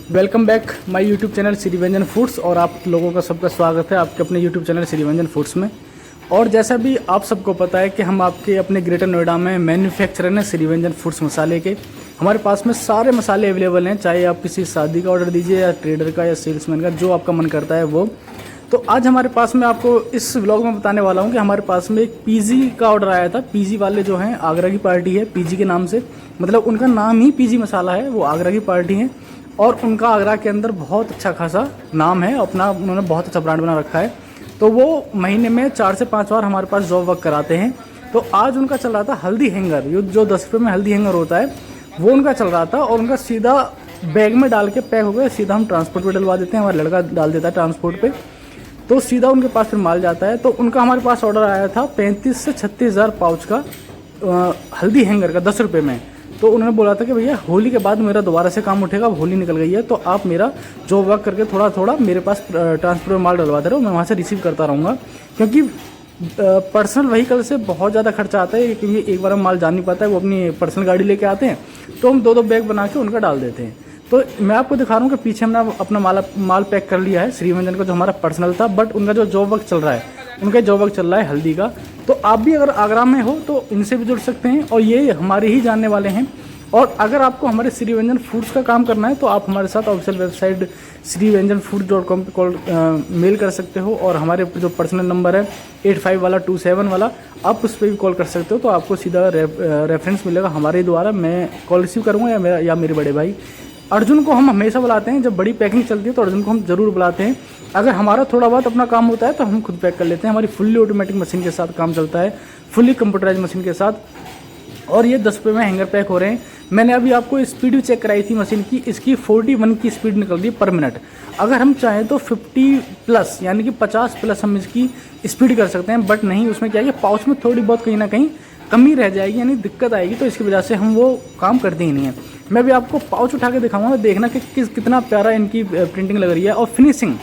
Welcome back my YouTube channel Shri व्यंजन foods. और आप लोगों का सबका स्वागत है आपके अपने यूट्यूब चैनल श्री व्यंजन फूड्स में। और जैसा भी आप सबको पता है कि हम आपके अपने ग्रेटर नोएडा में मैन्युफैक्चरर हैं श्री व्यंजन फूड्स मसाले के। हमारे पास में सारे मसाले अवेलेबल हैं, चाहे आप किसी शादी का ऑर्डर दीजिए या ट्रेडर का या सेल्समैन का, जो आपका मन करता है वो। तो आज हमारे पास में आपको इस व्लॉग में बताने वाला हूँ कि हमारे पास में एक पीजी का ऑर्डर आया था। पीजी वाले जो हैं आगरा की पार्टी है, पीजी के नाम से, मतलब उनका नाम ही पीजी मसाला है, वो आगरा की पार्टी है। और उनका आगरा के अंदर बहुत अच्छा खासा नाम है, अपना उन्होंने बहुत अच्छा ब्रांड बना रखा है। तो वो महीने में 4 से 5 बार हमारे पास जॉब वर्क कराते हैं। तो आज उनका चल रहा था हल्दी हैंगर, जो 10 रुपये में हल्दी हैंगर होता है वो उनका चल रहा था। और उनका सीधा बैग में डाल के पैक हो गया, सीधा हम ट्रांसपोर्ट पे डलवा देते हैं, हमारा लड़का डाल देता है ट्रांसपोर्ट पे, तो सीधा उनके पास फिर माल जाता है। तो उनका हमारे पास ऑर्डर आया था 35 से 36 हज़ार पाउच का हल्दी हैंगर का 10 रुपये में। तो उन्होंने बोला था कि भैया होली के बाद मेरा दोबारा से काम उठेगा, होली निकल गई है, तो आप मेरा जो वर्क करके थोड़ा थोड़ा मेरे पास ट्रांसपोर्ट में माल डलवाते रहो, मैं वहाँ से रिसीव करता रहूँगा। क्योंकि पर्सनल व्हीकल से बहुत ज़्यादा खर्चा आता है, क्योंकि एक बार हम माल जा नहीं पाता है, वो अपनी पर्सनल गाड़ी लेके आते हैं, तो हम 2-2 बैग बना के उनका डाल देते हैं। तो मैं आपको दिखा रहा हूँ कि पीछे हमने अपना माल पैक कर लिया है श्री व्यंजन का, जो हमारा पर्सनल था, बट उनका जो जॉब वर्क चल रहा है, उनका जॉब वर्क चल रहा है हल्दी का। तो आप भी अगर आगरा में हो तो इनसे भी जुड़ सकते हैं, और ये हमारे ही जानने वाले हैं। और अगर आपको हमारे श्री व्यंजन फूड्स का काम करना है तो आप हमारे साथ ऑफिशियल वेबसाइट श्रीव्यंजनफूड.com पे कॉल मेल कर सकते हो, और हमारे जो पर्सनल नंबर है 85 वाला 27 वाला, आप उस पर भी कॉल कर सकते हो। तो आपको सीधा रेफरेंस मिलेगा हमारे द्वारा, मैं कॉल रिसीव करूँगा या मेरे बड़े भाई अर्जुन को हम हमेशा बुलाते हैं। जब बड़ी पैकिंग चलती है तो अर्जुन को हम ज़रूर बुलाते हैं। अगर हमारा थोड़ा बहुत अपना काम होता है तो हम खुद पैक कर लेते हैं। हमारी फुल्ली ऑटोमेटिक मशीन के साथ काम चलता है, फुल्ली कंप्यूटराइज मशीन के साद। और ये 10 रुपये में हैंगर पैक हो रहे हैं। मैंने अभी आपको स्पीड भी चेक कराई थी मशीन की, इसकी 41 की स्पीड निकल रही है पर मिनट। अगर हम चाहें तो 50 प्लस यानी कि 50 प्लस हम इसकी स्पीड कर सकते हैं, बट नहीं, उसमें क्या है कि पाउच में थोड़ी बहुत कहीं ना कहीं कमी रह जाएगी, यानी दिक्कत आएगी, तो इसकी वजह से हम वो काम करते ही नहीं है। मैं भी आपको पाउच उठा के दिखाऊंगा, देखना कि कितना प्यारा इनकी प्रिंटिंग लग रही है। और फिनिशिंग,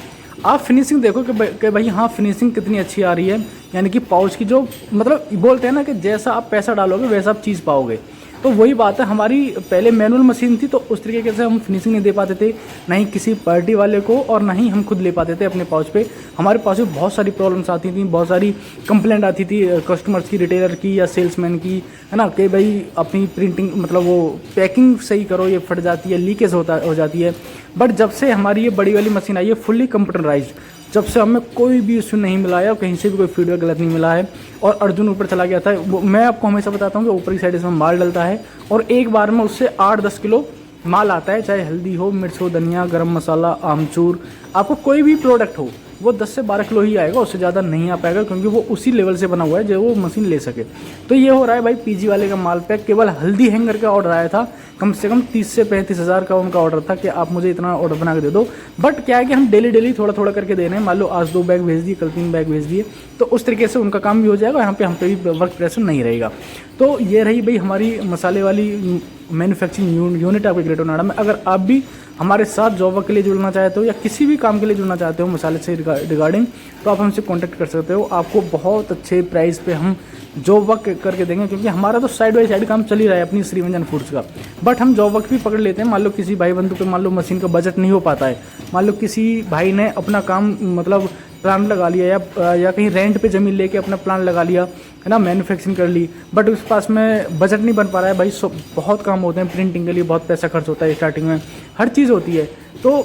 आप फिनिशिंग देखो कि भाई हाँ, फिनिशिंग कितनी अच्छी आ रही है। यानी कि पाउच की जो, मतलब बोलते हैं ना कि जैसा आप पैसा डालोगे वैसा आप चीज़ पाओगे, तो वही बात है। हमारी पहले मैनुअल मशीन थी, तो उस तरीके से हम फिनिशिंग नहीं दे पाते थे, ना ही किसी पार्टी वाले को, और ना ही हम खुद ले पाते थे अपने पाउच पे। हमारे पास में बहुत सारी प्रॉब्लम्स आती थी, बहुत सारी कंप्लेंट आती थी कस्टमर्स की, रिटेलर की या सेल्समैन की, है ना, कि भाई अपनी प्रिंटिंग, मतलब वो पैकिंग सही करो, ये फट जाती है, लीकेज हो जाती है। बट जब से हमारी ये बड़ी वाली मशीन आई है फुल्ली कंप्यूटराइज्ड, जब से हमें कोई भी इशू नहीं मिला है और कहीं से भी कोई फीडबैक गलत नहीं मिला है। और अर्जुन ऊपर चला गया था, मैं आपको हमेशा बताता हूँ कि ऊपर की साइड इसमें माल डलता है, और एक बार में उससे 8-10 किलो माल आता है, चाहे हल्दी हो, मिर्च हो, धनिया, गरम मसाला, आमचूर, आपको कोई भी प्रोडक्ट हो, वो 10 से 12 किलो ही आएगा, उससे ज़्यादा नहीं आ पाएगा, क्योंकि वो उसी लेवल से बना हुआ है जो वो मशीन ले सके। तो ये हो रहा है भाई पीजी वाले का माल पैक। केवल हल्दी हैंगर का ऑर्डर आया था, कम से कम 30 से 35 हज़ार का उनका ऑर्डर था कि आप मुझे इतना ऑर्डर बना के दे दो। बट क्या है कि हम डेली थोड़ा थोड़ा करके दे रहे हैं। मान लो आज 2 बैग भेज दिए, कल 3 बैग भेज दिए, तो उस तरीके से उनका काम भी हो जाएगा, यहाँ पे हम पे भी वर्क प्रेशर नहीं रहेगा। तो ये रही भाई हमारी मसाले वाली मैन्युफैक्चरिंग यूनिट आपके ग्रेटर नोएडा में। अगर आप भी हमारे साथ जॉब वर्क के लिए जुड़ना चाहते हो या किसी भी काम के लिए जुड़ना चाहते हो मसाले से रिगार्डिंग, तो आप हमसे कांटेक्ट कर सकते हो। आपको बहुत अच्छे प्राइस पे हम जॉब वर्क करके देंगे, क्योंकि हमारा तो साइड बाई साइड काम चल ही रहा है अपनी श्री व्यंजन फूड्स का। बट हम जॉब वर्क भी पकड़ लेते हैं। मान लो किसी भाई बंधु पे मान लो मशीन का बजट नहीं हो पाता है, मान लो किसी भाई ने अपना काम, मतलब प्लांट लगा लिया या कहीं रेंट पे ज़मीन लेके अपना प्लांट लगा लिया, है ना, मैन्युफैक्चरिंग कर ली, बट उस पास में बजट नहीं बन पा रहा है भाई। बहुत काम होते हैं प्रिंटिंग के लिए, बहुत पैसा खर्च होता है स्टार्टिंग में, हर चीज़ होती है। तो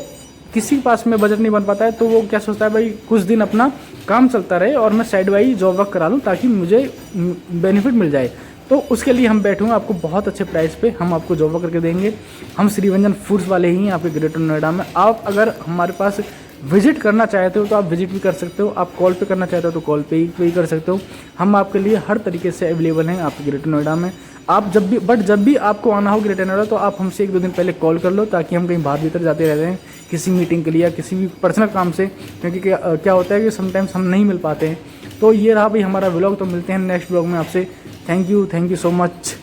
किसी के पास में बजट नहीं बन पाता है, तो वो क्या सोचता है भाई कुछ दिन अपना काम चलता रहे और मैं साइड वाई जॉब वर्क करा लूँ ताकि मुझे बेनिफिट मिल जाए। तो उसके लिए हम बैठे हुए, आपको बहुत अच्छे प्राइस पे हम आपको जॉब वर्क करके देंगे। हम श्री व्यंजन फूड्स वाले ही हैं आपके ग्रेटर नोएडा में। आप अगर हमारे पास विजिट करना चाहते हो तो आप विजिट भी कर सकते हो, आप कॉल पे करना चाहते हो तो कॉल पे ही कर सकते हो। हम आपके लिए हर तरीके से अवेलेबल हैं आपके ग्रेटर नोएडा में। आप जब भी आपको आना हो ग्रेटर नोएडा, तो आप हमसे 1-2 दिन पहले कॉल कर लो, ताकि हम कहीं बाहर भीतर जाते रहते हैं किसी मीटिंग के लिए या किसी भी पर्सनल काम से, क्योंकि क्या होता है कि समटाइम्स हम नहीं मिल पाते हैं। तो ये रहा भाई हमारा व्लॉग। तो मिलते हैं नेक्स्ट व्लॉग में आपसे। Thank you so much.